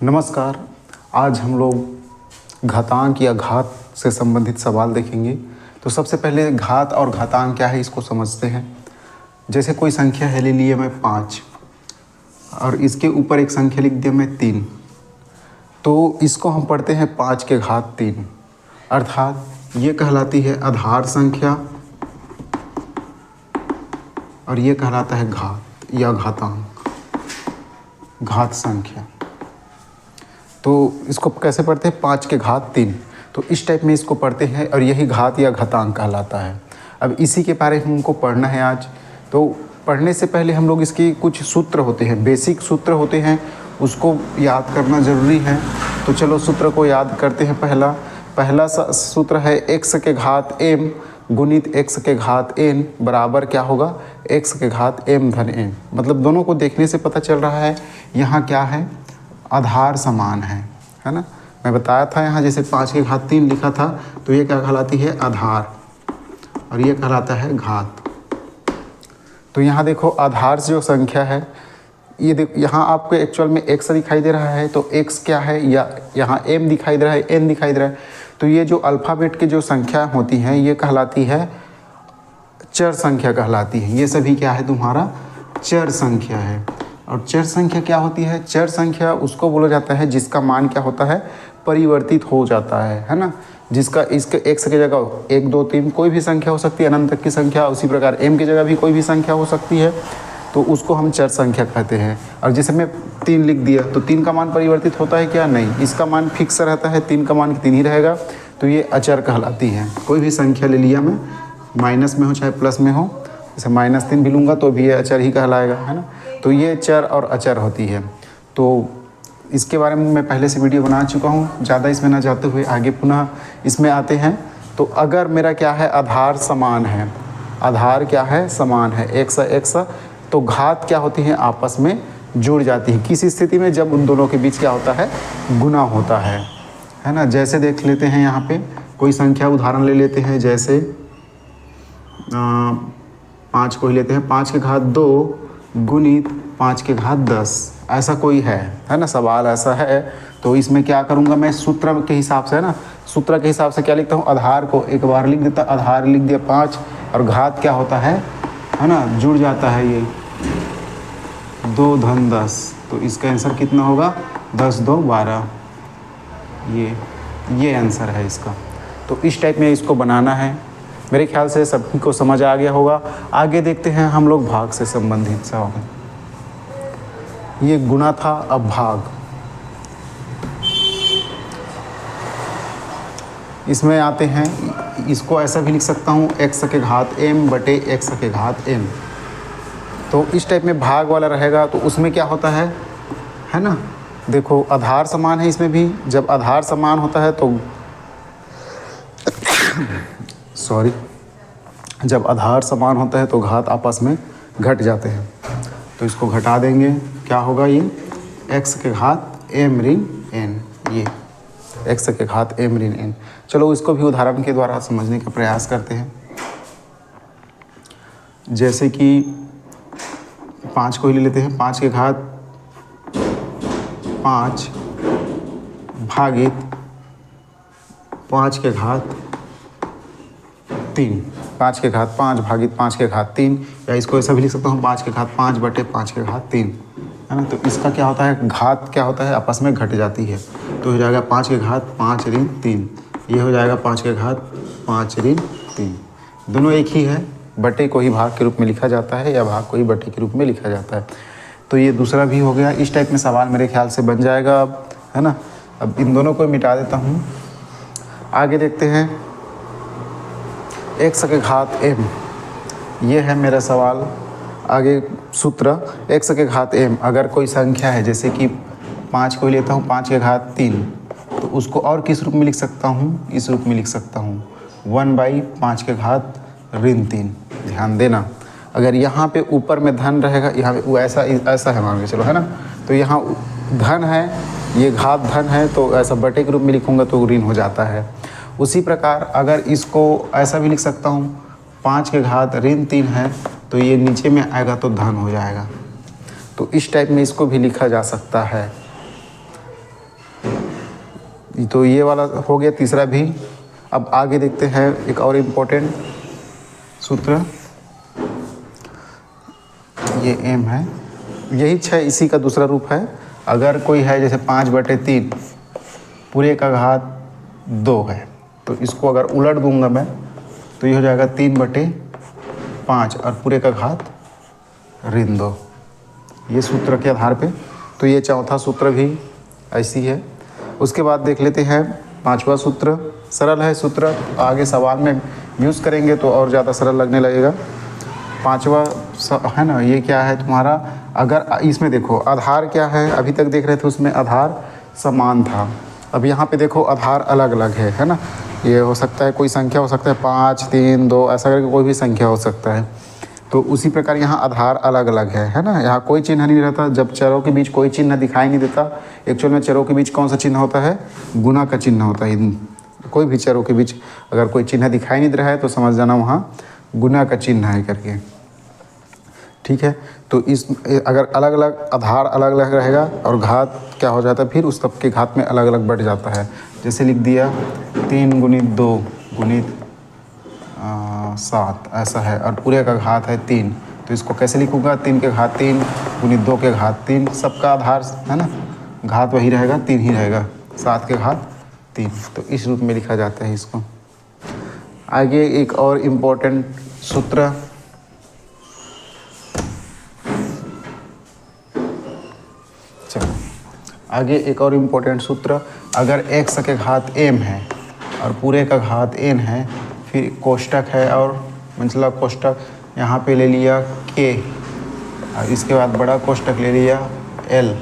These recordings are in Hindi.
नमस्कार। आज हम लोग घातांक या घात से संबंधित सवाल देखेंगे। तो सबसे पहले घात और घातांक क्या है इसको समझते हैं। जैसे कोई संख्या है, ले लिए मैं 5 और इसके ऊपर एक संख्या लिख दिया मैं 3, तो इसको हम पढ़ते हैं 5 के घात 3, अर्थात ये कहलाती है आधार संख्या और ये कहलाता है घात या घातांक, घात संख्या। तो इसको कैसे पढ़ते हैं? 5 के घात 3। तो इस टाइप में इसको पढ़ते हैं और यही घात या घातांक कहलाता है। अब इसी के बारे में हमको पढ़ना है आज। तो पढ़ने से पहले हम लोग इसकी कुछ सूत्र होते हैं, बेसिक सूत्र होते हैं, उसको याद करना ज़रूरी है। तो चलो सूत्र को याद करते हैं। पहला सूत्र है x के घात m गुणित x के घात n बराबर क्या होगा? x के घात m धन n। मतलब दोनों को देखने से पता चल रहा है यहाँ क्या है, आधार समान है ना। मैं बताया था यहाँ जैसे 5 के घात 3 लिखा था, तो ये क्या कहलाती है? आधार, और ये कहलाता है घात। तो यहाँ देखो आधार जो संख्या है, ये देखो यहाँ आपको एक्चुअल में x दिखाई दे रहा है, तो x क्या है, या यहाँ m दिखाई दे रहा है, n दिखाई दे रहा है। तो ये जो अल्फ़ाबेट के जो संख्या होती हैं ये कहलाती है चर संख्या कहलाती है। ये सभी क्या है? तुम्हारा चर संख्या है। और चर संख्या क्या होती है? चर संख्या उसको बोला जाता है जिसका मान क्या होता है? परिवर्तित हो जाता है ना। जिसका इसके x की जगह 1 2 3 कोई भी संख्या हो सकती है, अनंत तक की संख्या। उसी प्रकार m की जगह भी कोई भी संख्या हो सकती है, तो उसको हम चर संख्या कहते हैं। और जैसे मैं 3 लिख दिया, तो 3 का मान परिवर्तित होता है क्या? नहीं, इसका मान फिक्स रहता है, 3 का मान 3 ही रहेगा। तो ये अचर कहलाती है। कोई भी संख्या ले लिया मैं, माइनस में हो चाहे प्लस में हो, जैसे -3 भी लूँगा तो भी ये अचर ही कहलाएगा, है ना। तो ये चर और अचर होती है। तो इसके बारे में मैं पहले से वीडियो बना चुका हूँ, ज़्यादा इसमें ना जाते हुए आगे पुनः इसमें आते हैं। तो अगर मेरा क्या है? आधार समान है, आधार क्या है? समान है, x, तो घात क्या होती है? आपस में जुड़ जाती है। किस स्थिति में? जब उन दोनों के बीच क्या होता है? गुना होता है ना। जैसे देख लेते हैं यहाँ पे कोई संख्या उदाहरण ले लेते हैं, जैसे 5 को ही लेते हैं। 5 के घात 2 गुणित 5 के घात 10, ऐसा कोई है ना, सवाल ऐसा है। तो इसमें क्या करूँगा मैं? सूत्र के हिसाब से, है ना, सूत्र के हिसाब से क्या लिखता हूँ? आधार को एक बार लिख देता, आधार लिख दिया 5, और घात क्या होता है ना, जुड़ जाता है ये 2 धन 10। तो इसका आंसर कितना होगा? 10 2 12। ये आंसर है इसका। तो इस टाइप में इसको बनाना है। मेरे ख्याल से सभी को समझ आ गया होगा। आगे देखते हैं हम लोग भाग से संबंधित सवाल। ये गुणा था, अब भाग। इसमें आते हैं, इसको ऐसा भी लिख सकता हूँ, x के घात m बटे x के घात n। तो इस टाइप में भाग वाला रहेगा। तो उसमें क्या होता है ना, देखो आधार समान है। इसमें भी जब आधार समान होता है तो जब आधार समान होता है तो घात आपस में घट जाते हैं। तो इसको घटा देंगे, क्या होगा? ये x के घात m ऋण n, ये x के घात m ऋण n। चलो इसको भी उदाहरण के द्वारा समझने का प्रयास करते हैं। जैसे कि 5 को ही ले लेते हैं। 5 के घात 5 भागित 5 के घात 3, 5 के घात 5 भागित 5 के घात 3, या इसको ऐसा भी लिख सकता हूँ 5 के घात 5 बटे 5 के घात 3, है ना। तो इसका क्या होता है? घात क्या होता है? आपस में घट जाती है। तो हो जाएगा 5 के घात 5 ऋण 3, ये हो जाएगा 5 के घात 5 ऋण 3। दोनों एक ही है, बटे को ही भाग के रूप में लिखा जाता है या भाग को ही बटे के रूप में लिखा जाता है। तो ये दूसरा भी हो गया। इस टाइप में सवाल मेरे ख्याल से बन जाएगा अब, है ना। अब इन दोनों को मिटा देता हूँ। आगे देखते हैं, x के घात m, ये है मेरा सवाल। आगे सूत्र x के घात m, अगर कोई संख्या है, जैसे कि 5 को लेता हूँ, 5 के घात 3, तो उसको और किस रूप में लिख सकता हूँ? इस रूप में लिख सकता हूँ 1/5 के घात ऋण 3। ध्यान देना, अगर यहाँ पे ऊपर में धन रहेगा, यहाँ पे वो ऐसा है मान के चलो, है ना। तो यहाँ धन है, ये घात धन है, तो ऐसा बटे के रूप में लिखूँगा तो ऋण हो जाता है। उसी प्रकार अगर इसको ऐसा भी लिख सकता हूँ, 5 के घात ऋण 3 है, तो ये नीचे में आएगा तो धन हो जाएगा। तो इस टाइप में इसको भी लिखा जा सकता है। तो ये वाला हो गया तीसरा भी। अब आगे देखते हैं एक और इम्पोर्टेंट सूत्र, ये m है, यही 6 इसी का दूसरा रूप है। अगर कोई है जैसे 5/3 पूरे का घात 2 है, तो इसको अगर उलट दूंगा मैं तो ये हो जाएगा 3/5 और पूरे का घात ऋण 2, ये सूत्र के आधार पे। तो ये चौथा सूत्र भी ऐसी है। उसके बाद देख लेते हैं पांचवा सूत्र। सरल है सूत्र, आगे सवाल में यूज़ करेंगे तो और ज़्यादा सरल लगने लगेगा। पांचवा है ना, ये क्या है तुम्हारा, अगर इसमें देखो आधार क्या है, अभी तक देख रहे थे उसमें आधार समान था, अब यहाँ पे देखो आधार अलग अलग है ना। ये हो सकता है कोई संख्या हो सकता है 5, 3, 2 ऐसा करके कोई भी संख्या हो सकता है। तो उसी प्रकार यहाँ आधार अलग अलग है ना। यहाँ कोई चिन्ह नहीं रहता, जब चरों के बीच कोई चिन्ह दिखाई नहीं देता। एक्चुअल में चरों के बीच कौन सा चिन्ह होता है, गुना का चिन्ह होता है। कोई भी चरों के बीच अगर कोई चिन्ह दिखाई नहीं दे रहा है तो समझ जाना वहाँ गुना का चिन्ह है करके, ठीक है। तो इस अगर अलग अलग आधार अलग अलग रहेगा और घात क्या हो जाता है, फिर उस सबके घात में अलग अलग बढ़ जाता है। जैसे लिख दिया 3 × 2 × 7 ऐसा है, और पूरे का घात है 3, तो इसको कैसे लिखूँगा, 3 के घात 3 × 2 के घात 3, सबका आधार है ना, घात वही रहेगा 3 ही रहेगा, 7 के घात 3। तो इस रूप में लिखा जाता है इसको। आगे एक और इम्पोर्टेंट सूत्र, चलो आगे एक और इम्पोर्टेंट सूत्र, अगर x के घात m है और पूरे का घात n है, फिर कोष्टक है और मतलब कोष्टक यहाँ पे ले लिया k और इसके बाद बड़ा कोष्टक ले लिया l,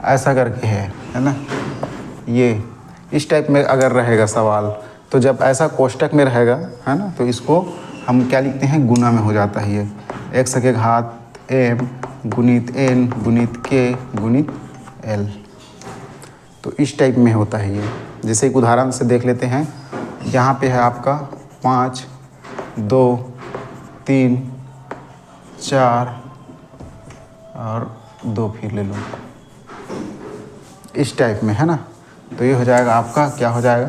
ऐसा करके है ना। ये इस टाइप में अगर रहेगा सवाल, तो जब ऐसा कोष्टक में रहेगा है ना, तो इसको हम क्या लिखते हैं, गुना में हो जाता है ये, x के घात m गुणित n गुणित k गुणित l। तो इस टाइप में होता है ये। जैसे एक उदाहरण से देख लेते हैं, यहाँ पे है आपका 5, 2, 3, 4 और 2 फिर ले लो, इस टाइप में है ना। तो ये हो जाएगा आपका, क्या हो जाएगा,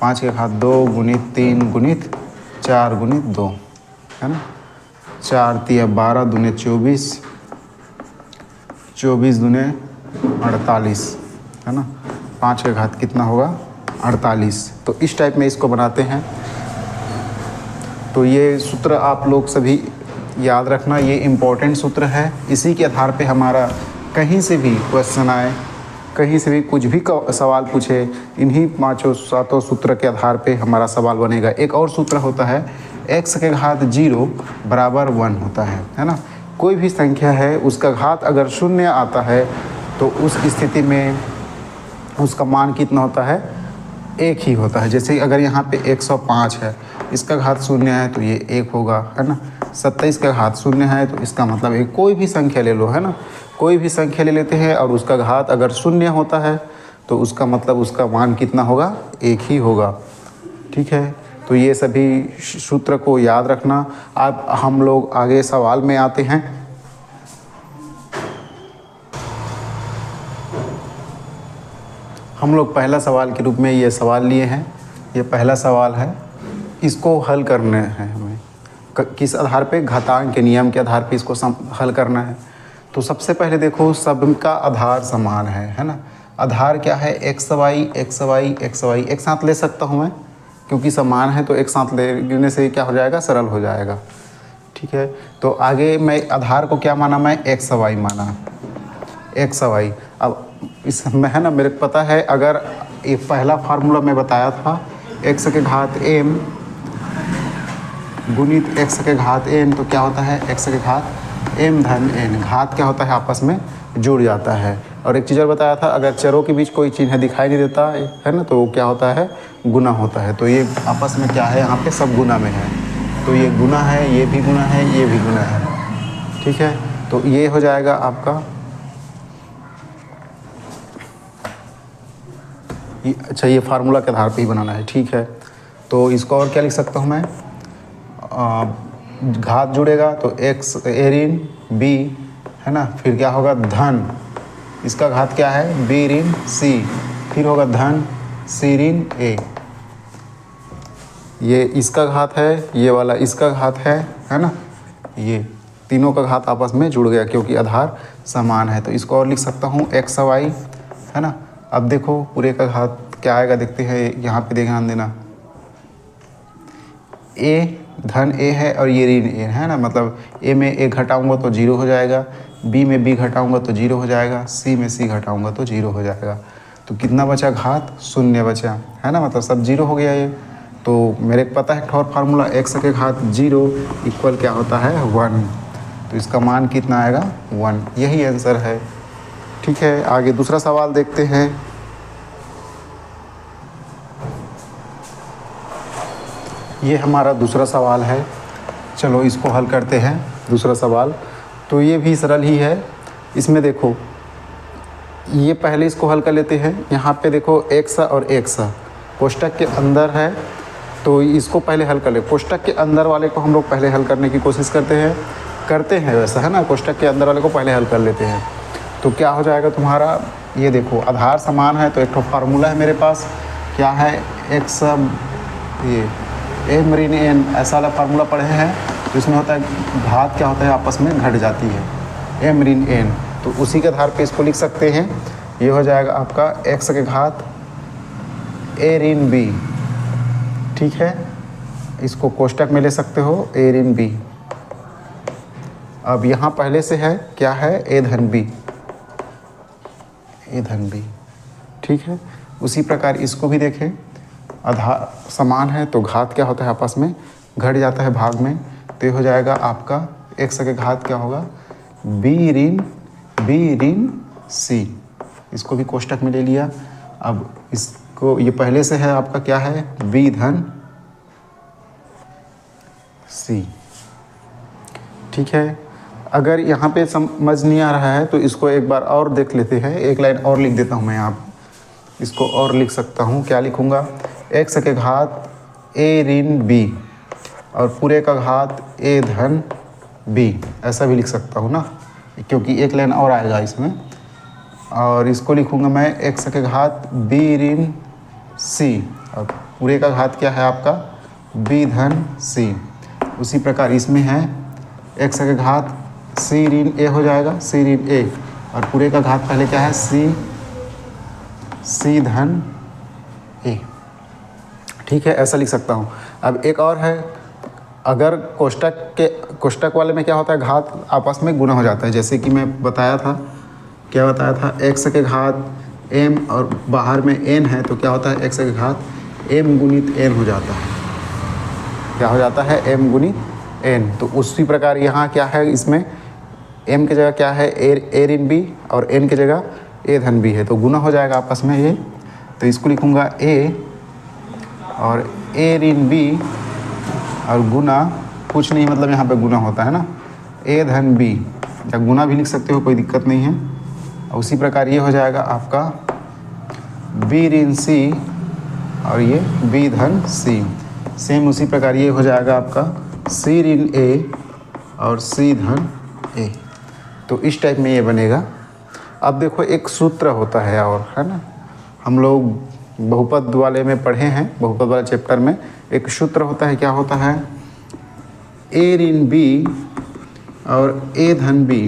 5 के घात 2 गुणित 3 गुणित 4 गुणित 2 है ना। 4 × 12 दूने 24, 24 दूने 48 है ना। 5 के घात कितना होगा, 48। तो इस टाइप में इसको बनाते हैं। तो ये सूत्र आप लोग सभी याद रखना, ये इम्पोर्टेंट सूत्र है। इसी के आधार पे हमारा कहीं से भी क्वेश्चन आए, कहीं से भी कुछ भी सवाल पूछे, इन्हीं 5-7 सूत्र के आधार पे हमारा सवाल बनेगा। एक और सूत्र होता है, x के घात 0 बराबर 1 होता है ना। कोई भी संख्या है उसका घात अगर 0 आता है तो उस स्थिति में उसका मान कितना होता है, 1 ही होता है। जैसे अगर यहाँ पे 105 है, इसका घात 0 है तो ये 1 होगा है ना। 27 का घात 0 है तो इसका मतलब एक कोई भी संख्या ले लो है ना, कोई भी संख्या ले लेते हैं और उसका घात अगर 0 होता है तो उसका मतलब उसका मान कितना होगा, 1 ही होगा, ठीक है। तो ये सभी सूत्र को याद रखना। अब हम लोग आगे सवाल में आते हैं। हम लोग पहला सवाल के रूप में ये सवाल लिए हैं, ये पहला सवाल है, इसको हल करना है हमें। किस आधार पे, घातांक के नियम के आधार पे इसको हल करना है। तो सबसे पहले देखो, सबका आधार समान है ना। आधार क्या है, X Y X Y X Y, एक साथ ले सकता हूँ मैं क्योंकि समान है, तो एक साथ लेने से क्या हो जाएगा, सरल हो जाएगा, ठीक है। तो आगे मैं आधार को क्या माना, मैं एक्स वाई माना, एक्स वाई। अब इसमें है ना, मेरे को पता है, अगर ये पहला फार्मूला मैं बताया था, एक्स के घात m गुणित एक्स के घात n, तो क्या होता है, एक्स के घात m धन n, घात क्या होता है, आपस में जुड़ जाता है। और एक चीज़ और बताया था, अगर चरों के बीच कोई चिन्ह दिखाई नहीं देता है ना, तो वो क्या होता है, गुना होता है। तो ये आपस में क्या है, यहाँ पे सब गुना में है, तो ये गुना है, ये भी गुना है, ये भी गुना है, ठीक है। तो ये हो जाएगा आपका, अच्छा ये फार्मूला के आधार पे ही बनाना है, ठीक है। तो इसको और क्या लिख सकता हूँ मैं, घात जुड़ेगा तो x a ऋण b है ना, फिर क्या होगा धन, इसका घात क्या है b ऋण c, फिर होगा धन सी ऋण ए। ये इसका घात है, ये वाला इसका घात है ना। ये तीनों का घात आपस में जुड़ गया क्योंकि आधार समान है। तो इसको और लिख सकता हूँ एक्स वाई, है ना। अब देखो पूरे का घात क्या आएगा, देखते हैं। यहाँ पे ध्यान देना, ए धन ए है और ये ऋण ए है ना। मतलब ए में ए घटाऊंगा तो 0 हो जाएगा, बी में बी घटाऊंगा तो 0 हो जाएगा, सी में सी घटाऊंगा तो 0 हो जाएगा। तो कितना बचा, घात 0 बचा, है ना। मतलब सब 0 हो गया ये। तो मेरे को पता है और फार्मूला x के घात 0 इक्वल क्या होता है 1। तो इसका मान कितना आएगा 1। यही आंसर है। ठीक है, आगे दूसरा सवाल देखते हैं। ये हमारा दूसरा सवाल है। चलो इसको हल करते हैं। दूसरा सवाल तो ये भी सरल ही है। इसमें देखो, ये पहले इसको हल कर लेते हैं। यहाँ पे देखो x और x कोष्टक के अंदर है, तो इसको पहले हल कर ले। कोष्टक के अंदर वाले को हम लोग पहले हल करने की कोशिश करते हैं वैसा, है ना। कोष्टक के अंदर वाले को पहले हल कर लेते हैं। तो क्या हो जाएगा तुम्हारा, ये देखो आधार समान है तो एक तो फार्मूला है मेरे पास, क्या है x, ये m ऋण n, ऐसा वाला फार्मूला पढ़े हैं। तो इसमें होता है घात क्या होता है, आपस में घट जाती है, m ऋण n। तो उसी के आधार पे इसको लिख सकते हैं। ये हो जाएगा आपका x के घात a ऋण b। ठीक है, इसको कोष्टक में ले सकते हो a ऋण b। अब यहाँ पहले से है क्या है a धन b, a धन b। ठीक है, उसी प्रकार इसको भी देखें, आधार समान है तो घात क्या होता है, आपस में घट जाता है भाग में। तो ये हो जाएगा आपका x के घात क्या होगा b ऋण c। इसको भी कोष्टक में ले लिया। अब इसको, ये पहले से है आपका क्या है b धन c। ठीक है, अगर यहाँ पे समझ नहीं आ रहा है तो इसको एक बार और देख लेते हैं। एक लाइन और लिख देता हूँ मैं, आप इसको और लिख सकता हूँ। क्या लिखूँगा, x के घात a ऋण b और पूरे का घात a धन b, ऐसा भी लिख सकता हूँ ना, क्योंकि एक लाइन और आएगा इसमें। और इसको लिखूँगा मैं x के घात b ऋण c और पूरे का घात क्या है आपका b धन c। उसी प्रकार इसमें है x के घात c ऋण a हो जाएगा, c ऋण a और पूरे का घात पहले क्या है c धन a। ठीक है, ऐसा लिख सकता हूँ। अब एक और है, अगर कोष्टक वाले में क्या होता है, घात आपस में गुणा हो जाता है। जैसे कि मैं बताया था, क्या बताया था, x के घात m और बाहर में n है तो क्या होता है x के घात m गुणित n हो जाता है। क्या हो जाता है m गुणित n। तो उसी प्रकार यहाँ क्या है, इसमें m की जगह क्या है a ऋण b और n की जगह a धन b है, तो गुना हो जाएगा आपस में ये। तो इसको लिखूँगा a और a ऋण b और गुना कुछ नहीं, मतलब यहाँ पे गुना होता है ना, a धन b, या गुना भी लिख सकते हो, कोई दिक्कत नहीं है। उसी प्रकार ये हो जाएगा आपका b ऋण c और ये b धन c। सेम उसी प्रकार ये हो जाएगा आपका c ऋण a और c धन a। तो इस टाइप में ये बनेगा। अब देखो एक सूत्र होता है और, है ना, हम लोग बहुपद वाले में पढ़े हैं, बहुपद वाले चैप्टर में एक सूत्र होता है। क्या होता है, a ऋण b और a धन b,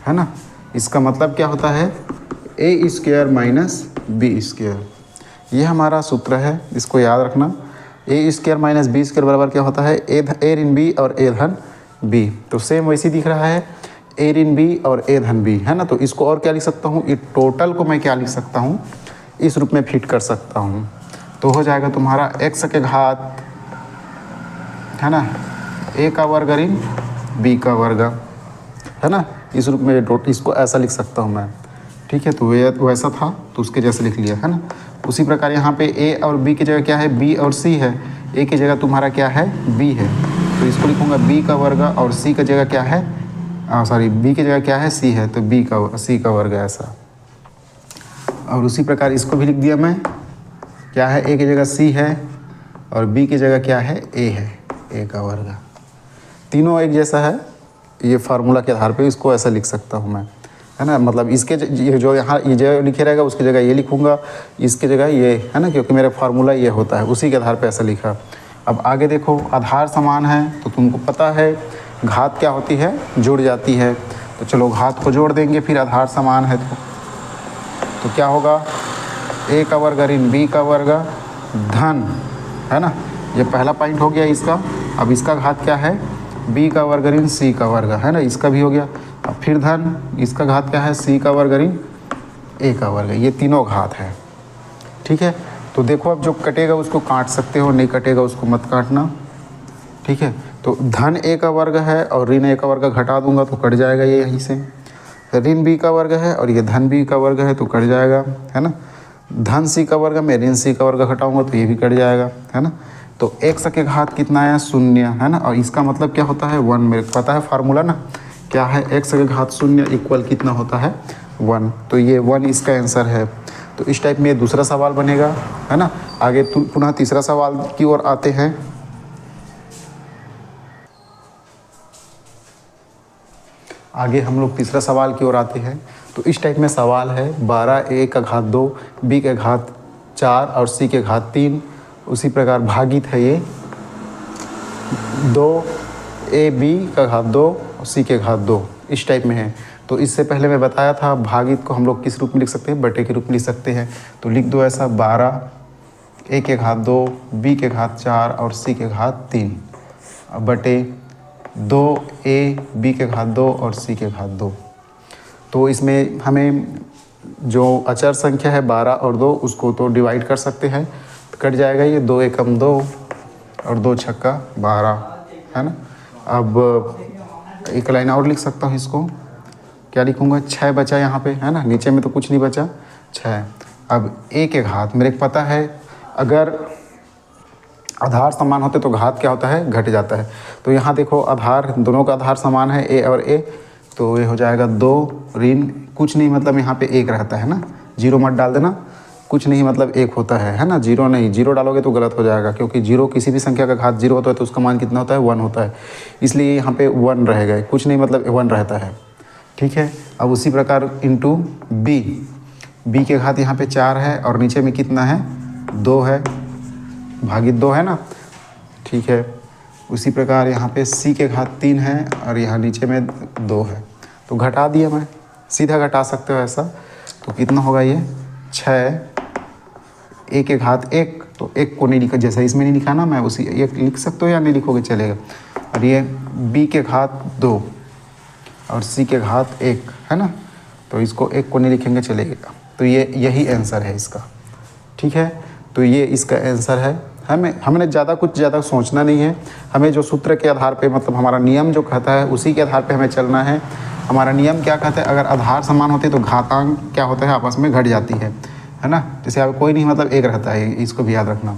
है ना। इसका मतलब क्या होता है a square minus b square. ये हमारा सूत्र है, इसको याद रखना। a square minus b square बराबर क्या होता है a ऋण b और a धन b। तो सेम वैसे दिख रहा है a ऋण b और a धन b, है ना। तो इसको और क्या लिख सकता हूँ, ये टोटल को मैं क्या लिख सकता हूँ, इस रूप में फिट कर सकता हूँ। तो हो जाएगा तुम्हारा x के घात, है ना, a का वर्ग ऋण b का वर्ग, है ना। इस रूप में इसको ऐसा लिख सकता हूँ मैं। ठीक है, तो वैसा था तो उसके जैसे लिख लिया, है ना। उसी प्रकार यहाँ पे a और b की जगह क्या है b और c है, a की जगह तुम्हारा क्या है b है, तो इसको लिखूँगा b का वर्ग और c की जगह क्या है, b की जगह क्या है c है, तो c का वर्ग ऐसा। और उसी प्रकार इसको भी लिख दिया मैं, क्या है a की जगह c है और b की जगह क्या है a है, a का वर्ग। तीनों एक जैसा है, ये फार्मूला के आधार पे इसको ऐसा लिख सकता हूँ मैं। है ना, मतलब इसके ये जो यहाँ ये जो लिखे रहेगा उसकी जगह ये लिखूँगा, इसकी जगह ये, है ना, क्योंकि मेरा फार्मूला ये होता है, उसी के आधार पे ऐसा लिखा। अब आगे देखो, आधार समान है तो तुमको पता है घात क्या होती है, जुड़ जाती है। तो चलो घात को जोड़ देंगे, फिर आधार समान है तो क्या होगा, a का वर्ग ऋण b का वर्ग धन, है ना, ये पहला पॉइंट हो गया इसका। अब इसका घात क्या है, b का वर्ग ऋण c का वर्ग, है ना, इसका भी हो गया। अब फिर धन, इसका घात क्या है, c का वर्ग ऋण a का वर्ग, ये तीनों घात है। ठीक है, तो देखो अब जो कटेगा उसको काट सकते हो, नहीं कटेगा उसको मत काटना। ठीक है, तो धन a का वर्ग है और ऋण a का वर्ग घटा दूंगा तो कट जाएगा ये यहीं से। ऋण b का वर्ग है और ये धन b का वर्ग है तो कट जाएगा, है ना। धन c का वर्ग में ऋण c का वर्ग घटाऊंगा तो ये भी कट जाएगा, है ना। तो x के घात कितना आया, 0, है ना, और इसका मतलब क्या होता है 1, मेरे को पता है फार्मूला ना, क्या है, x के घात 0 इक्वल कितना होता है 1, तो ये 1 इसका आंसर है। तो इस टाइप में दूसरा सवाल बनेगा, है ना। आगे पुनः तीसरा सवाल की ओर आते हैं। आगे हम लोग तीसरा सवाल की ओर आते हैं। तो इस टाइप में सवाल है 12 a का घात 2, b के घात 4 और c के घात 3, उसी प्रकार भागित है ये 2ab का घात 2 और c के घात 2, इस टाइप में है। तो इससे पहले मैं बताया था भागित को हम लोग किस रूप में लिख सकते हैं, बटे के रूप में लिख सकते हैं। तो लिख दो ऐसा 12 a के घात 2, b के घात 4 और c के घात 3 बटे 2a b के घात 2 और c के घात 2। तो इसमें हमें जो अचर संख्या है 12 और 2 उसको तो डिवाइड कर सकते हैं, तो कट जाएगा ये 2 एकम 2 और 2 छक्का 12, है ना। अब एक लाइन और लिख सकता हूँ, इसको क्या लिखूँगा, 6 बचा यहाँ पे, है ना, नीचे में तो कुछ नहीं बचा, 6। अब a के घात मेरे को पता है, अगर आधार समान होते तो घात क्या होता है, घट जाता है। तो यहाँ देखो आधार, दोनों का आधार समान है a और a, तो ये हो जाएगा 2 ऋण कुछ नहीं, मतलब यहाँ पे 1 रहता है ना, 0 मत डाल देना, कुछ नहीं मतलब 1 होता है ना, 0 नहीं, 0 डालोगे तो गलत हो जाएगा, क्योंकि 0 किसी भी संख्या का घात 0 होता है तो उसका मान कितना होता है, 1 होता है, इसलिए यहाँ पे 1 रहेगा, कुछ नहीं मतलब 1 रहता है। ठीक है, अब उसी प्रकार इंटू b के घात यहाँ पे 4 है और नीचे में कितना है, 2 है, भागित 2 है ना। ठीक है, उसी प्रकार यहाँ पे c के घात 3 है और यहाँ नीचे में 2 है, तो घटा दिया, मैं सीधा घटा सकते हो ऐसा। तो कितना होगा ये 6 a के घात 1, तो 1 को नहीं लिखा, जैसा इसमें नहीं लिखा ना, मैं उसी 1 लिख सकते हो या नहीं लिखोगे चलेगा। और ये b के घात 2 और c के घात 1, है ना, तो इसको 1 को नहीं लिखेंगे चलेगा। तो ये यही आंसर है इसका। ठीक है, तो ये इसका आंसर है। हमें ज़्यादा सोचना नहीं है, हमें जो सूत्र के आधार पे, मतलब हमारा नियम जो कहता है उसी के आधार पे हमें चलना है। हमारा नियम क्या कहता है, अगर आधार समान होते तो घातांक क्या होता है, आपस में घट जाती है ना। जैसे अब कोई नहीं मतलब 1 रहता है, इसको भी याद रखना,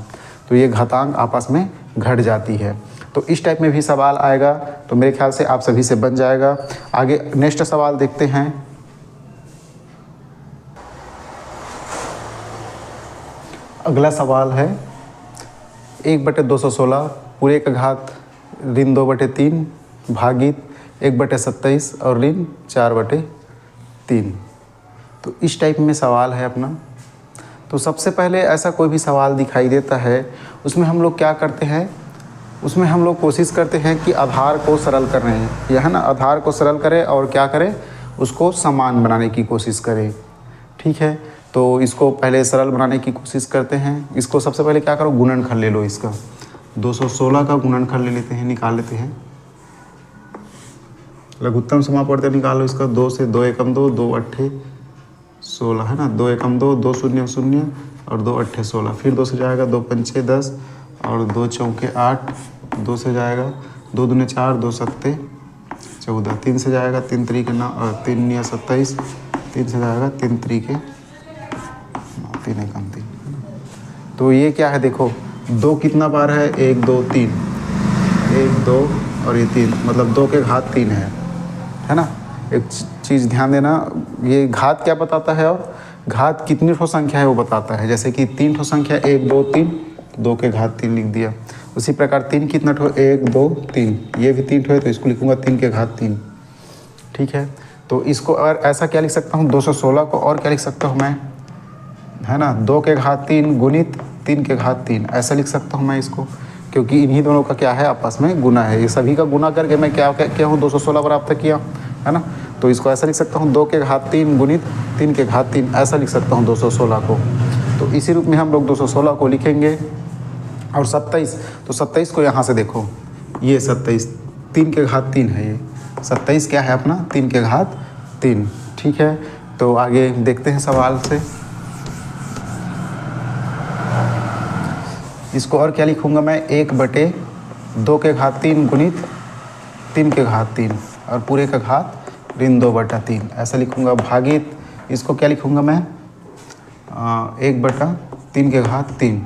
तो ये घातांक आपस में घट जाती है। तो इस टाइप में भी सवाल आएगा, तो मेरे ख्याल से आप सभी से बन जाएगा। आगे नेक्स्ट सवाल देखते हैं। अगला सवाल है 1/216 पूरे का घात ऋण 2/3 भागित 1/27 और ऋण 4/3। तो इस टाइप में सवाल है अपना। तो सबसे पहले ऐसा कोई भी सवाल दिखाई देता है, उसमें हम लोग क्या करते हैं, उसमें हम लोग कोशिश करते हैं कि आधार को सरल कर रहे हैं, यह है ना, आधार को सरल करें और क्या करें, उसको समान बनाने की कोशिश करें। ठीक है, तो इसको पहले सरल बनाने की कोशिश करते हैं। इसको सबसे पहले क्या करो, गुणनखंड ले लो, इसका 216 का गुणनखंड ले लेते हैं, निकाल लेते हैं। लघुत्तम समापवर्त्य निकाल लो इसका, 2 से 2 एकम 2, 2 अट्ठे 16, है ना, 2 एकम 2, 2 शून्य 0 और 2 अट्ठे 16, फिर 2 से जाएगा 2 पंचे 10 और 2 चौके 8, 2 से जाएगा 2 दूने 4, 2 सत्ते 14, 3 से जाएगा 3 त्रिक 9 और 3 9 27, 3 से जाएगा 3 त्रिक 3 एकम 3। तो ये क्या है, देखो 2 कितना बार है, 1 2 3, 1 2 और ये 3, मतलब 2 के घात 3 है ना। एक चीज़ ध्यान देना, ये घात क्या बताता है और घात कितनी ठो संख्या है वो बताता है। जैसे कि 3 ठो संख्या 1 2 3, 2 के घात 3 लिख दिया। उसी प्रकार 3 कितना ठो, 1 2 3, ये भी 3 ठो है तो इसको लिखूँगा 3 के घात 3। ठीक है, तो इसको और ऐसा क्या लिख सकता हूँ 216 को, और क्या लिख सकता हूँ मैं, है ना, 2 के घात 3 गुणित 3 के घात 3, ऐसा लिख सकता हूँ मैं इसको, क्योंकि इन्हीं दोनों का क्या है आपस में गुना है। ये सभी का गुना करके मैं क्या हूँ 216 प्राप्त किया, है ना। तो इसको ऐसा लिख सकता हूँ 2 के घात 3 गुणित 3 के घात 3, ऐसा लिख सकता हूँ 216 को। तो इसी रूप में हम लोग 216 को लिखेंगे। और 27, तो 27 को यहाँ से देखो, ये 27 3 के घात 3 है, ये 27 क्या है अपना 3 के घात 3। ठीक है, तो आगे देखते हैं सवाल से। इसको और क्या लिखूँगा मैं, 1/2 के घात 3 गुणित 3 के घात 3 और पूरे का घात ऋण 2/3, ऐसा लिखूँगा। भागित इसको क्या लिखूँगा मैं, 1/3 के घात 3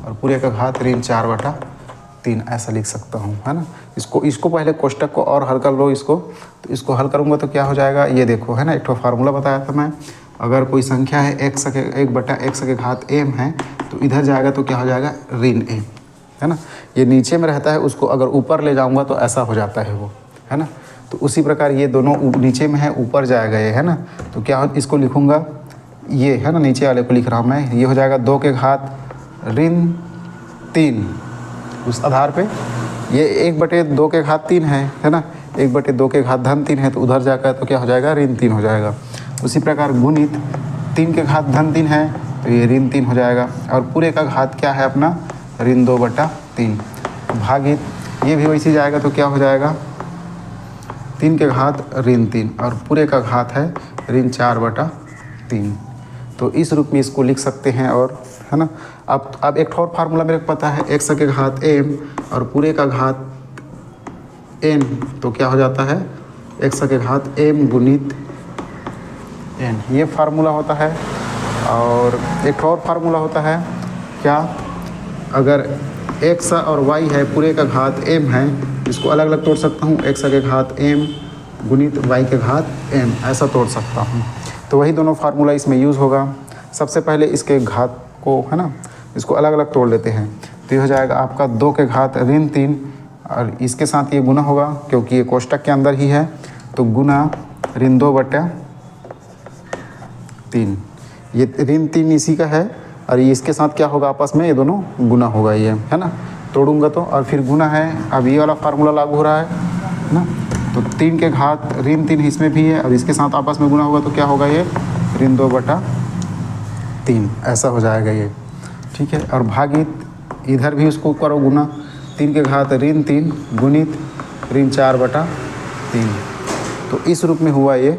और पूरे का घात ऋण 4/3, ऐसा लिख सकता हूँ, है ना। इसको पहले कोष्टक को और हल कर लो इसको। तो इसको हल करूँगा तो क्या हो जाएगा, ये देखो, है ना, एक तो फार्मूला बताया था मैं, अगर कोई संख्या है 1/x के घात m है तो इधर जाएगा तो क्या हो जाएगा ऋण m, है ना। ये नीचे में रहता है, उसको अगर ऊपर ले जाऊँगा तो ऐसा हो जाता है वो, है ना। तो उसी प्रकार ये दोनों नीचे में है, ऊपर जाएगा ये, है ना। तो क्या इसको लिखूँगा, ये है ना, नीचे वाले को लिख रहा हूँ मैं, ये हो जाएगा 2 के घात ऋण 3, उस आधार पे ये 1/2 के घात 3 है ना, 1/2 के घात धन 3 है, तो उधर जाकर तो क्या हो जाएगा ऋण 3 हो जाएगा। उसी प्रकार गुणित 3 के घात धन 3 है तो ये ऋण 3 हो जाएगा, और पूरे का घात क्या है अपना ऋण 2/3, भागित ये भी वैसे जाएगा तो क्या हो जाएगा 3 के घात ऋण 3 और पूरे का घात है ऋण 4/3। तो इस रूप में इसको लिख सकते हैं, और है ना। अब एक और फार्मूला मेरे को पता है, x के घात m और पूरे का घात n, तो क्या हो जाता है x के घात m गुणित n, ये फार्मूला होता है। और एक और फार्मूला होता है क्या, अगर x और y है पूरे का घात m है, इसको अलग अलग तोड़ सकता हूँ, x के घात m गुणित y के घात m, ऐसा तोड़ सकता हूँ। तो वही दोनों फार्मूला इसमें यूज़ होगा। सबसे पहले इसके घात को, है ना, इसको अलग अलग तोड़ लेते हैं, तो ये हो जाएगा आपका 2 के घात ऋण 3 और इसके साथ ये गुना होगा क्योंकि ये कोष्टक के अंदर ही है, तो गुना ऋण 2/3, ये ऋण 3 इसी का है और ये इसके साथ क्या होगा आपस में, ये दोनों गुना होगा, ये है ना, तोड़ूंगा तो, और फिर गुना है, अब ये वाला फार्मूला लागू हो रहा है ना। तो 3 के घात ऋण 3 इसमें भी है और इसके साथ आपस में गुना होगा तो क्या होगा, ये ऋण 2/3, ऐसा हो जाएगा ये। ठीक है, और भागित इधर भी उसको करो गुना, 3 के घात ऋण 3 गुणित ऋण 4/3, तो इस रूप में हुआ ये।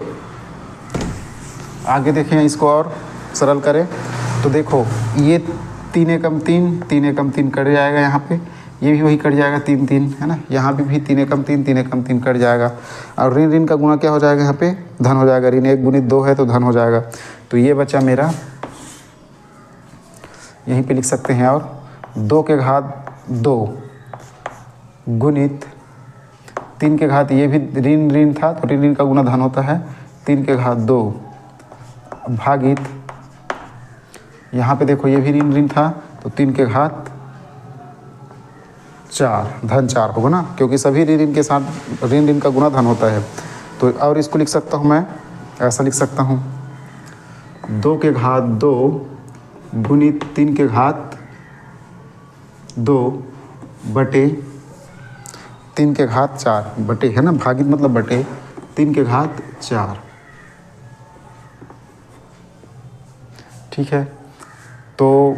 आगे देखें इसको और सरल करें तो देखो, ये 3 एकम 3 3 एकम 3 कट जाएगा, यहाँ पे ये भी वही कट जाएगा 3 3, है ना, यहाँ पे भी 3 एकम 3 3 एकम 3 कट जाएगा, और ऋण ऋण का गुना क्या हो जाएगा, यहाँ पे धन हो जाएगा, ऋण 1 गुणित 2 है तो धन हो जाएगा। तो ये बचा मेरा, यहीं पे लिख सकते हैं, और 2 के घात 2 गुणित 3 के घात, ये भी ऋण ऋण था तो ऋण ऋण का गुना धन होता है, 3 के घात 2 भागित, यहाँ पे देखो ये भी ऋण ऋण था तो 3 के घात 4 धन 4 होगा ना, क्योंकि सभी ऋण ऋण के साथ ऋण ऋण का गुना धन होता है। तो और इसको लिख सकता हूँ मैं, ऐसा लिख सकता हूँ 2 के घात 2 गुणित 3 के घात 2 बटे 3 के घात 4 बटे, है ना, भागित मतलब बटे 3 के घात 4। ठीक है, तो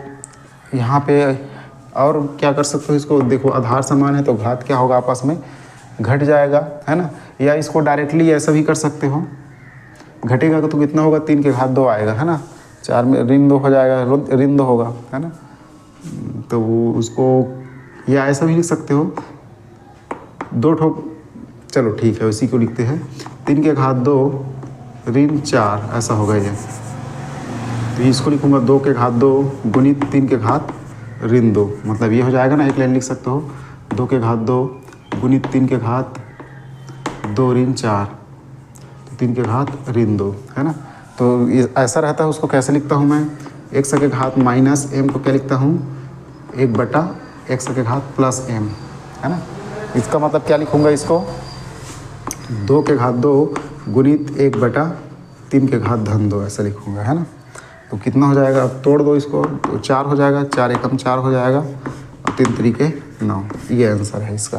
यहाँ पे और क्या कर सकते हो, इसको देखो आधार समान है तो घात क्या होगा आपस में घट जाएगा, है ना, या इसको डायरेक्टली ऐसा भी कर सकते हो, घटेगा तो कितना होगा 3 के घात 2 आएगा, है ना, 4 में ऋण 2 हो जाएगा, ऋण 2 होगा, है ना। तो उसको या ऐसा भी लिख सकते हो 2 ठोक, चलो ठीक है उसी को लिखते हैं, 3 के घात 2 ऋण 4, ऐसा होगा ये। तो इसको लिखूँगा 2 के घात 2 गुणित 3 के घात ऋण 2, मतलब ये हो जाएगा ना, एक लाइन लिख सकते हो 2 के घात 2 गुणित 3 के घात 2 ऋण 4, तो 3 के घात ऋण 2, है ना। तो ये ऐसा रहता है, उसको कैसे लिखता हूँ मैं, x के घात माइनस m को क्या लिखता हूँ 1/x के घात प्लस m, है ना। इसका मतलब क्या लिखूँगा, इसको 2 के घात 2 गुणित 1/3 के घात धन 2 ऐसा लिखूँगा, है ना। तो कितना हो जाएगा, अब तोड़ दो इसको तो 4 हो जाएगा, 4 एकम 4 हो जाएगा और 3 तरीके 9। ये आंसर है इसका।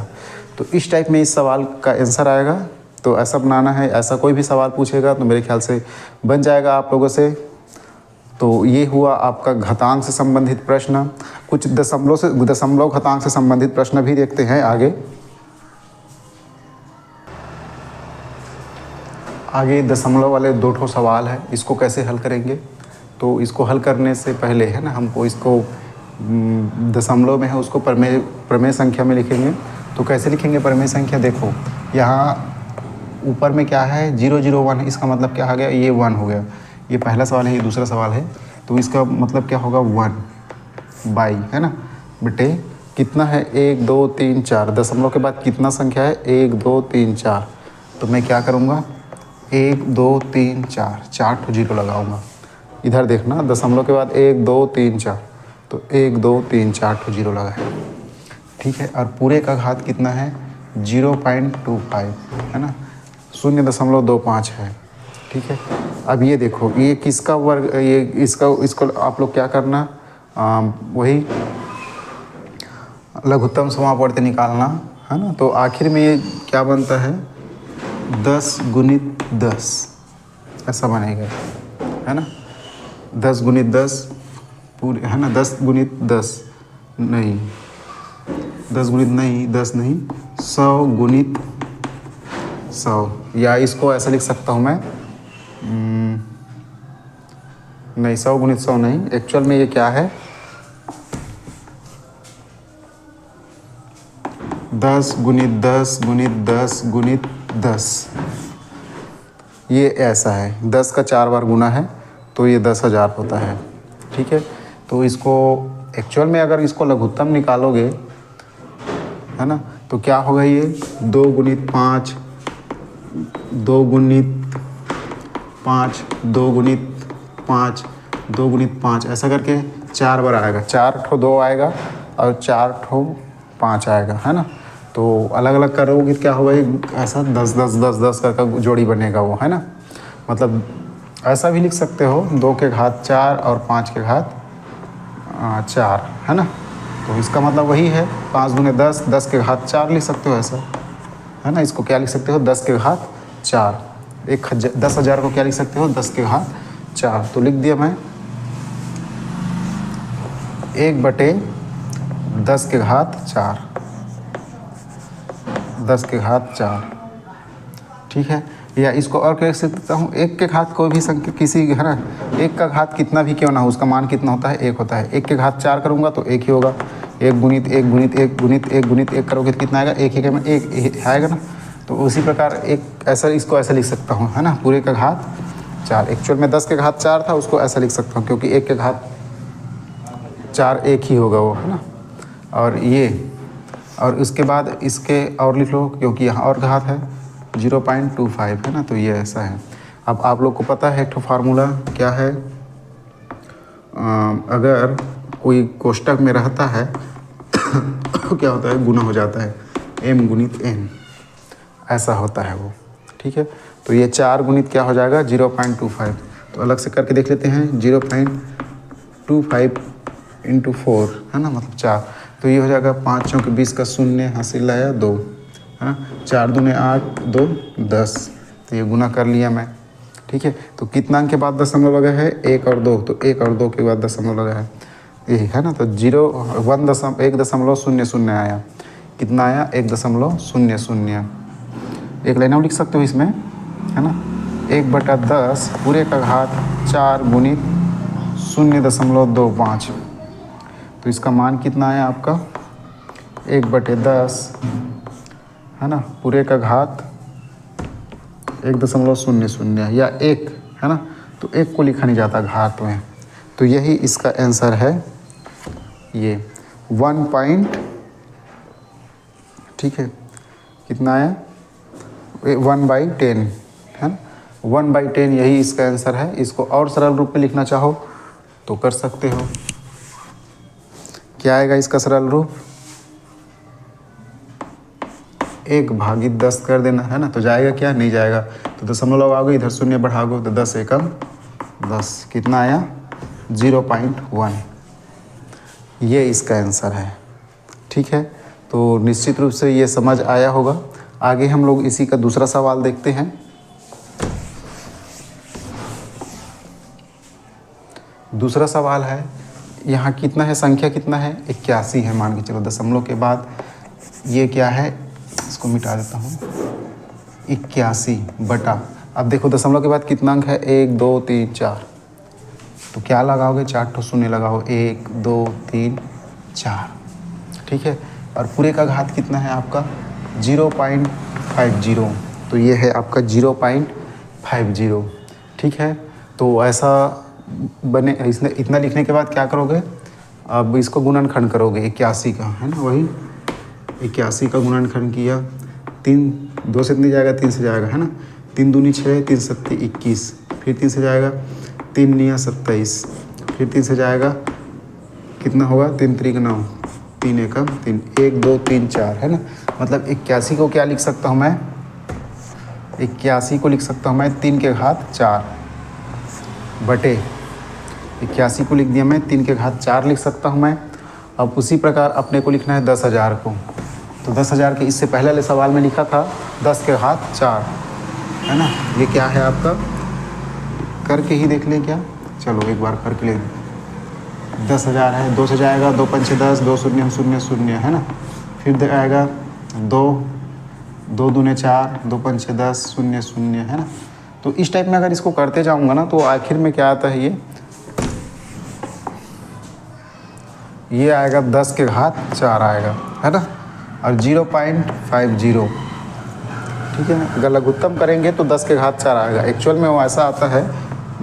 तो इस टाइप में इस सवाल का आंसर आएगा। तो ऐसा बनाना है, ऐसा कोई भी सवाल पूछेगा तो मेरे ख्याल से बन जाएगा आप लोगों से। तो ये हुआ आपका घातांक से संबंधित प्रश्न। कुछ दशमलव घातांक से संबंधित प्रश्न भी देखते हैं आगे दशमलव वाले 2 ठो सवाल है, इसको कैसे हल करेंगे। तो इसको हल करने से पहले है ना, हमको इसको दशमलव में है उसको प्रमेय संख्या में लिखेंगे। तो कैसे लिखेंगे प्रमेय संख्या, देखो यहाँ ऊपर में क्या है 001, इसका मतलब क्या आ गया, ये 1 हो गया। ये पहला सवाल है, ये दूसरा सवाल है। तो इसका मतलब क्या होगा 1/, है ना बेटे। कितना है 1 2 3 4, दशमलव के बाद कितना संख्या है 1 2 3 4। तो मैं क्या करूँगा 1 2 3 4, 4 ठो जीरो लगाऊंगा। इधर देखना दशमलव के बाद 1 2 3 4, तो 1 2 3 4 ठो जीरो लगा है, ठीक है। और पूरे का घात कितना है 0.25, है ना, 0.25 है, ठीक है। अब ये देखो ये किसका वर्ग, ये इसको आप लोग क्या करना, वही लघुत्तम समापवर्ती निकालना, है ना। तो आखिर में ये क्या बनता है 10 गुणित 10 ऐसा बनेगा, है ना। 10 गुणित 10 पूरे, है ना, 10 गुणित 10 नहीं, 10 गुणित नहीं 10 नहीं 100 गुणित 100, या इसको ऐसा लिख सकता हूँ मैं, नहीं 100 गुणित 100 नहीं, एक्चुअल में ये क्या है 10 गुणित 10 गुणित 10 गुणित 10, ये ऐसा है 10 का 4 बार गुना है तो ये 10,000 होता है, ठीक है। तो इसको एक्चुअल में अगर इसको लघुत्तम निकालोगे, है ना, तो क्या होगा ये 2 गुणित 5 2 गुणित 5 2 गुणित 5 2 गुणित 5 ऐसा करके 4 बार आएगा, 4 ठो 2 आएगा और 4 ठो 5 आएगा, है ना। तो अलग अलग करोगे क्या होगा ऐसा 10 10 10 10 करके जोड़ी बनेगा वो, है ना। मतलब ऐसा भी लिख सकते हो 2 के घात 4 और 5 के घात 4, है ना। तो इसका मतलब वही है 5 गुने 10 10 के घात 4 लिख सकते हो ऐसा, है ना। इसको क्या लिख सकते हो 10 के घात 4, 10,000 को क्या लिख सकते हो 10 के घात 4। तो लिख दिया मैं 1/10 के घात 4, 10 के घात 4, ठीक है। या इसको और कह सकता हूँ 1 के घात कोई भी संख्या किसी, है ना, 1 का घात कितना भी क्यों ना हो उसका मान कितना होता है 1 होता है। 1 के घात 4 करूँगा तो 1 ही होगा, 1 गुणित 1 गुणित 1 गुणित 1 गुणित 1 करोगे तो कितना आएगा 1 ही में 1 आएगा ना। तो उसी प्रकार एक ऐसा इसको ऐसा लिख सकता हूँ, है ना, पूरे का घात 4। एक्चुअल में 10 के घात 4 था, उसको ऐसा लिख सकता हूँ क्योंकि 1 के घात 4 1 ही होगा वो, है ना। और ये और उसके बाद इसके और लिख लो क्योंकि यहाँ और घात है 0.25, है ना। तो ये ऐसा है। अब आप लोग को पता है एक फार्मूला क्या है, अगर कोई कोष्टक में रहता है तो क्या होता है गुना हो जाता है m गुणित n, ऐसा होता है वो, ठीक है। तो ये 4 गुणित क्या हो जाएगा 0.25। तो अलग से करके देख लेते हैं 0.25 × 4, है ना, मतलब 4। तो ये हो जाएगा 5 चौके 20 का 0 हासिल आया 2, है ना। 4 दूने 8 2 10, तो ये गुना कर लिया मैं, ठीक है। तो कितना अंक के बाद दशमलव लगा है 1 और 2, तो 1 और 2 के बाद दशमलव लगा है यही, है ना। तो 1.00 आया, कितना आया 1.00। एक लाइन और लिख सकते हो इसमें, है ना, 1/10 पूरे का घात 4 गुणित 0.25। तो इसका मान कितना आया आपका 1/10, है ना, पूरे का घात 1.00 या 1, है ना। तो 1 को लिखा नहीं जाता घात में, तो यही इसका आंसर है ये 1 पॉइंट, ठीक है। कितना आया 1/10, है ना, 1/10 यही इसका आंसर है। इसको और सरल रूप में लिखना चाहो तो कर सकते हो। क्या आएगा इसका सरल रूप 1/10 कर देना, है ना। तो जाएगा क्या नहीं जाएगा, तो तो दशमलव लगाओगे, इधर शून्य बढ़ाओगे तो 10 एकम 10, कितना आया 0.1। ये इसका आंसर है। ठीक है, तो निश्चित रूप से ये समझ आया होगा। आगे हम लोग इसी का दूसरा सवाल देखते हैं। दूसरा सवाल है, यहाँ कितना है, संख्या कितना है 81 है मान के चलो, दशमलव के बाद ये क्या है, इसको मिटा देता हूँ, 81 बटा, अब देखो दशमलव के बाद कितना अंक है 1 2 3 4, तो क्या लगाओगे 4 ठो शून्य लगाओ, 1 2 3 4। ठीक है, और पूरे का घात कितना है आपका 0.50, तो ये है आपका 0.50। ठीक है, तो ऐसा बने, इसने इतना लिखने के बाद क्या करोगे, अब इसको गुणनखंड करोगे 81 का, है ना, वही 81 का गुणनखंड किया, 3 2 से नहीं जाएगा, 3 से जाएगा, है ना, 3 दूनी 6, 3 सत्ते 21, फिर 3 से जाएगा, 3 निया 27, फिर 3 से जाएगा, कितना होगा 3 त्रिक 9, 3 एकम 3, 1 2 3 4, है ना। मतलब 81 को क्या लिख सकता हूँ मैं, 81 को लिख सकता हूँ मैं 3 के घात 4 बटे 81 को लिख दिया मैं 3 के घात 4 लिख सकता हूँ मैं। अब उसी प्रकार अपने को लिखना है 10,000 को, तो 10,000 के इससे पहले वाले सवाल में लिखा था 10 के घात 4, है ना। ये क्या है आपका, करके ही देख लें क्या, चलो एक बार करके ले, 10,000 है, 2 से जाएगा, 2 पंचे 10, 2 शून्य शून्य शून्य, है ना, फिर आएगा 2 2 दूने 4, 2 पंचे 10, शून्य शून्य, है ना। तो इस टाइप में अगर इसको करते जाऊंगा ना, तो आखिर में क्या आता है, ये आएगा 10 के घात 4 आएगा, है ना, और 0.50। ठीक है, अगर लघुत्तम करेंगे तो 10 के घात 4 आएगा। एक्चुअल में वो ऐसा आता है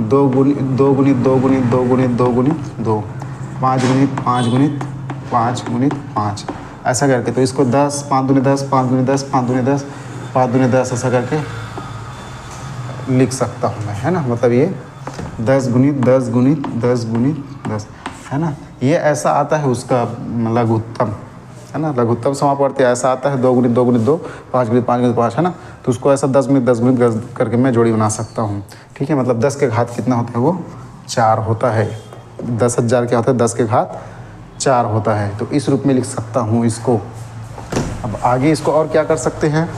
2 गुणित 2 गुणित 2 गुणित 2 गुणित 2 गुणित 2, 5 गुणित 5 गुणित 5 गुणित 5, ऐसा करके। तो इसको 10 5 दूनी 10, 5 दूनी 10, 5 दूनी 10, 5 दूनी 10, ऐसा करके लिख सकता हूँ मैं, है ना। मतलब ये 10 गुणित 10 गुणित 10 गुणित 10, है ना। ये ऐसा आता है उसका लघुत्तम, है ना, लघुत्तम समापवर्ती ऐसा आता है 2 गुणित 2 गुणित 2, 5 गुणित 5 गुणित 5, है ना। तो उसको ऐसा 10 गुणित 10 गुणित करके मैं जोड़ी बना सकता हूँ। ठीक है, मतलब 10 के घात कितना होता है, वो 4 होता है। 10,000 क्या होता है, 10 के घात 4 होता है। तो इस रूप में लिख सकता हूँ इसको। अब आगे इसको और क्या कर सकते हैं,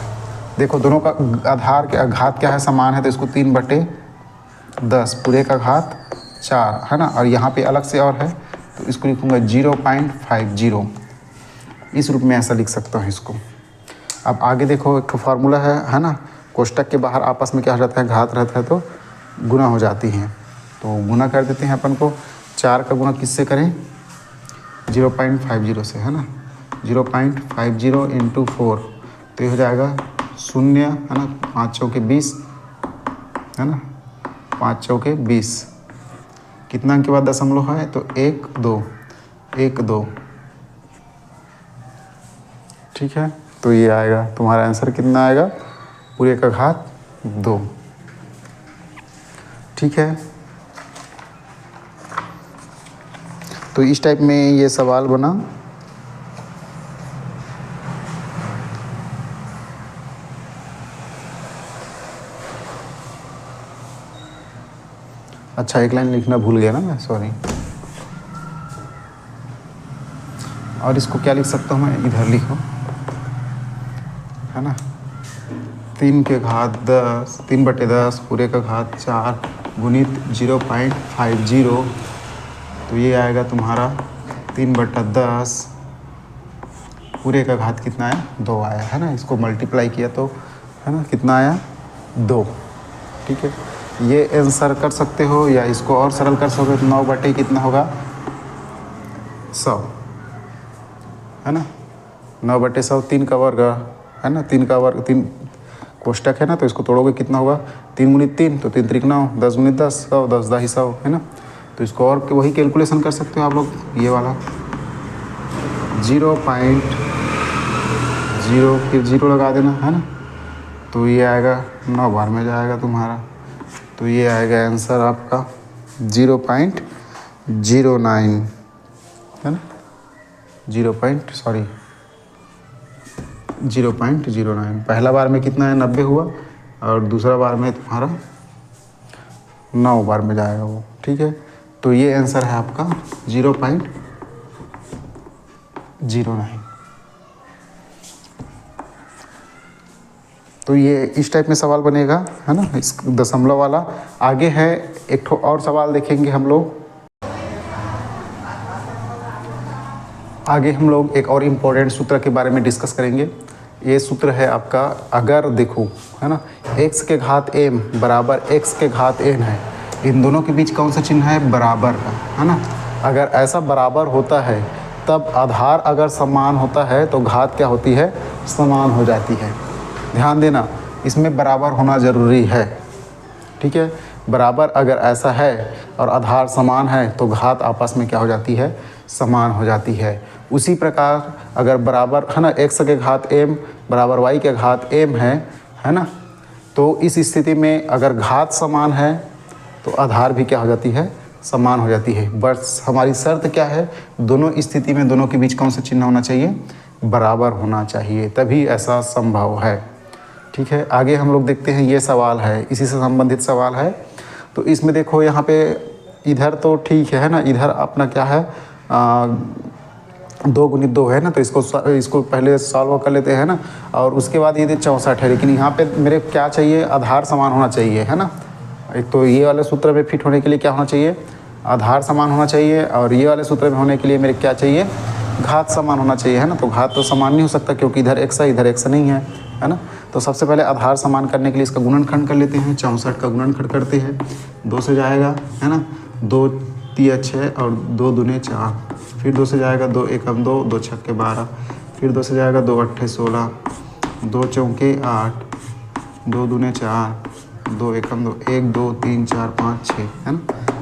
देखो दोनों का आधार क्या घात क्या है, समान है, तो इसको 3/10 पूरे का घात 4, है ना। और यहाँ पे अलग से और है, तो इसको लिखूँगा 0.50। इस रूप में ऐसा लिख सकता हूँ इसको। अब आगे देखो, एक फार्मूला है ना, कोष्टक के बाहर आपस में क्या हो जाता है, घात रहता है तो गुना हो जाती हैं। तो गुना कर देते हैं अपन को, 4 का गुना किससे करें, 0.50 से, है ना। 0.50 इंटू 4, तो ये हो जाएगा 0, है ना, 5 चौके 20, है ना, 5 चौके 20। कितना अंक के बाद दशमलव है, तो 1 2 1 2। ठीक है, तो ये आएगा तुम्हारा आंसर, कितना आएगा, पूरे का घात 2। ठीक है, तो इस टाइप में ये सवाल बना। अच्छा, एक लाइन लिखना भूल गया ना मैं, सॉरी। और इसको क्या लिख सकता हूँ मैं, इधर लिखो, है ना, 3 के घात 10, 3/10 पूरे का घात 4 गुणित 0.50, तो ये आएगा तुम्हारा 3/10 पूरे का घात कितना आया, 2 आया, है ना। इसको मल्टीप्लाई किया तो, है ना, कितना आया, 2। ठीक है, ये आंसर कर सकते हो, या इसको और सरल कर सकते हो, तो 9 कितना होगा, 100, है ना। 9/100, 3 का वर्ग, है ना, 3 का वर्ग, 3 कोष्टक है ना, तो इसको तोड़ोगे कितना होगा, 3 गुणित 3, तो 3 त्रिक 9, 10 गुणित 10 100, 10 10 100, है ना। तो इसको और वही कैलकुलेशन कर सकते हो आप लोग, ये वाला 0.0, फिर 0 लगा देना, है ना। तो ये आएगा 9 बार में जाएगा तुम्हारा, तो ये आएगा आंसर आपका 0.09, है ना, 0.09। पहला बार में कितना है, 90 हुआ, और दूसरा बार में तुम्हारा 9 बार में जाएगा वो, ठीक है। तो ये आंसर है आपका 0.09। तो ये इस टाइप में सवाल बनेगा, है ना, इस दशमलव वाला। आगे है एक और सवाल देखेंगे हम लोग। आगे हम लोग एक और इम्पोर्टेंट सूत्र के बारे में डिस्कस करेंगे। ये सूत्र है आपका, अगर देखो, है ना, x के घात m बराबर x के घात n है, इन दोनों के बीच कौन सा चिन्ह है? बराबर का, है ना। अगर ऐसा बराबर होता है तब आधार अगर समान होता है तो घात क्या होती है? समान हो जाती है। ध्यान देना, इसमें बराबर होना ज़रूरी है, ठीक है। बराबर अगर ऐसा है और आधार समान है तो घात आपस में क्या हो जाती है? समान हो जाती है। उसी प्रकार अगर बराबर, है ना, x के घात m बराबर y के घात m है ना, तो इस स्थिति में अगर घात समान है तो आधार भी क्या हो जाती है? समान हो जाती है। बस हमारी शर्त क्या है? दोनों स्थिति में दोनों के बीच कौन सा चिन्ह होना चाहिए? बराबर होना चाहिए, तभी ऐसा संभव है, ठीक है। आगे हम लोग देखते हैं, ये सवाल है, इसी से संबंधित सवाल है। तो इसमें देखो यहाँ पे इधर तो ठीक है ना, इधर अपना क्या है, 2 गुणित 2 है ना, तो इसको पहले सॉल्व कर लेते हैं ना, और उसके बाद ये 64 है। लेकिन यहाँ पे मेरे क्या चाहिए? आधार समान होना चाहिए, है ना। एक तो ये वाले सूत्र में फिट होने के लिए क्या होना चाहिए? आधार समान होना चाहिए, और ये वाले सूत्र में होने के लिए मेरे क्या चाहिए? घात समान होना चाहिए, है ना। तो घात तो समान नहीं हो सकता क्योंकि इधर x है, इधर x नहीं है ना। तो सबसे पहले आधार समान करने के लिए इसका गुणनखंड कर लेते हैं। 64 का गुणनखंड करते हैं, 2 से जाएगा, है ना, 2 3 6 और 2 दूने 4, फिर 2 से जाएगा, 2 एकम 2, 2 छक्के 12, फिर 2 से जाएगा, 2 अट्ठे 16, 2 चौके 8, 2 दूने 4, 2 एकम 2, 1 2 3 4 5 6, है ना।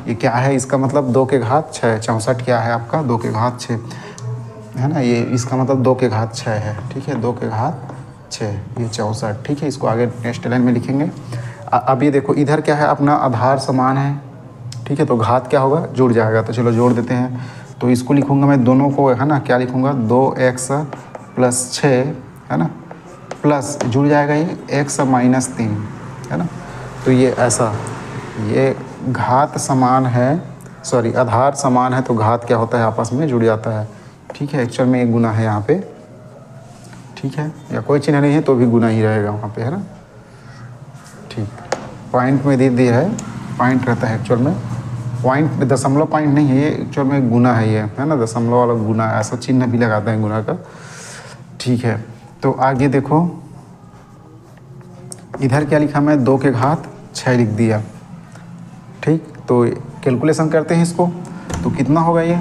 ये क्या है? इसका मतलब 2 के घात 6। 64 क्या है आपका? 2 के घात 6, है ना। ये इसका मतलब 2 के घात 6 है, ठीक है, 2 के घात 6, ये 64, ठीक है। इसको आगे नेक्स्ट लाइन में लिखेंगे। अब ये देखो, इधर क्या है अपना? आधार समान है, ठीक है, तो घात क्या होगा? जुड़ जाएगा। तो चलो जोड़ देते हैं। तो इसको लिखूंगा मैं दोनों को, है ना, क्या लिखूंगा? 2x + 6, है ना, प्लस जुड़ जाएगा ये x - 3, है ना। तो ये ऐसा, ये घात समान है, सॉरी, आधार समान है तो घात क्या होता है? आपस में जुड़ जाता है, ठीक है। एक्चुअल में एक गुना है यहाँ पे, ठीक है, या कोई चिन्ह नहीं है तो भी गुना ही रहेगा वहाँ पे, है ना, ठीक। पॉइंट में दे दिया है, पॉइंट रहता है एक्चुअल में, पॉइंट में दशमलव पॉइंट नहीं है ये, एक्चुअल में गुना है ये, है ना, दशमलव वाला गुना, ऐसा चिन्ह भी लगाते हैं गुना का, ठीक है। तो आगे देखो, इधर क्या लिखा मैं? 2 के घात 6 लिख दिया, ठीक। तो कैलकुलेशन करते हैं इसको, तो कितना होगा ये?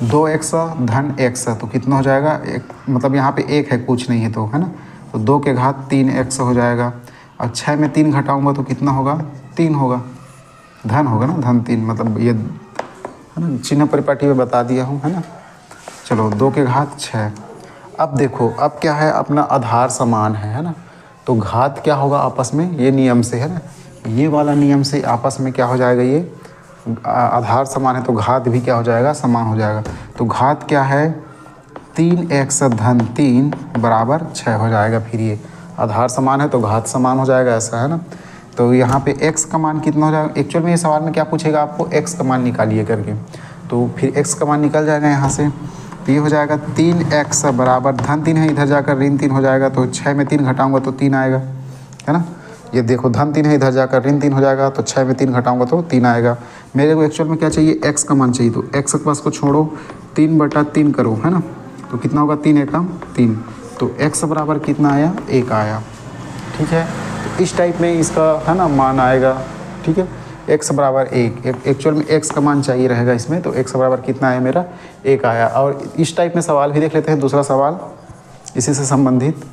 2x धन x, तो कितना हो जाएगा? एक, मतलब यहाँ पे 1 है, कुछ नहीं है तो, है ना। तो 2 के घात 3x हो जाएगा, और 6 में 3 घटाऊंगा तो कितना होगा? 3 होगा, धन होगा ना, धन 3, मतलब ये, है ना, चिन्ह परिपाटी में बता दिया हूँ, है ना। चलो 2 के घात 6। अब देखो, अब क्या है? अपना आधार समान है ना, तो घात क्या होगा आपस में? ये नियम से, है ना, ये वाला नियम से आपस में क्या हो जाएगा? ये आधार समान है तो घात भी क्या हो जाएगा? समान हो जाएगा। तो घात क्या है? 3x धन 3 बराबर 6 हो जाएगा। फिर ये आधार समान है तो घात समान हो जाएगा, ऐसा है ना। तो यहाँ पे x का मान कितना हो जाएगा? एक्चुअल में ये सवाल में क्या पूछेगा आपको? x का मान निकालिए करके, तो फिर x का मान निकल जाएगा यहाँ से। तो ये हो जाएगा 3x बराबर, धन 3 है, इधर जाकर ऋण 3 हो जाएगा, तो 6 में 3 घटाऊँगा तो 3 आएगा, है ना। ये देखो, धन 3 है, इधर जाकर ऋण 3 हो जाएगा, तो 6 में 3 घटाऊंगा तो 3 आएगा। मेरे को एक्चुअल में क्या चाहिए? x का मान चाहिए, तो x के पास को छोड़ो, 3/3 करो, है ना। तो कितना होगा? 3 एकम 3, तो x बराबर कितना आया? 1 आया, ठीक है। तो इस टाइप में इसका, है ना, मान आएगा, ठीक है। x बराबर 1, एक्चुअल में x का मान चाहिए रहेगा इसमें, तो x बराबर कितना आया मेरा? 1 आया। और इस टाइप में सवाल भी देख लेते हैं, दूसरा सवाल इसी से संबंधित।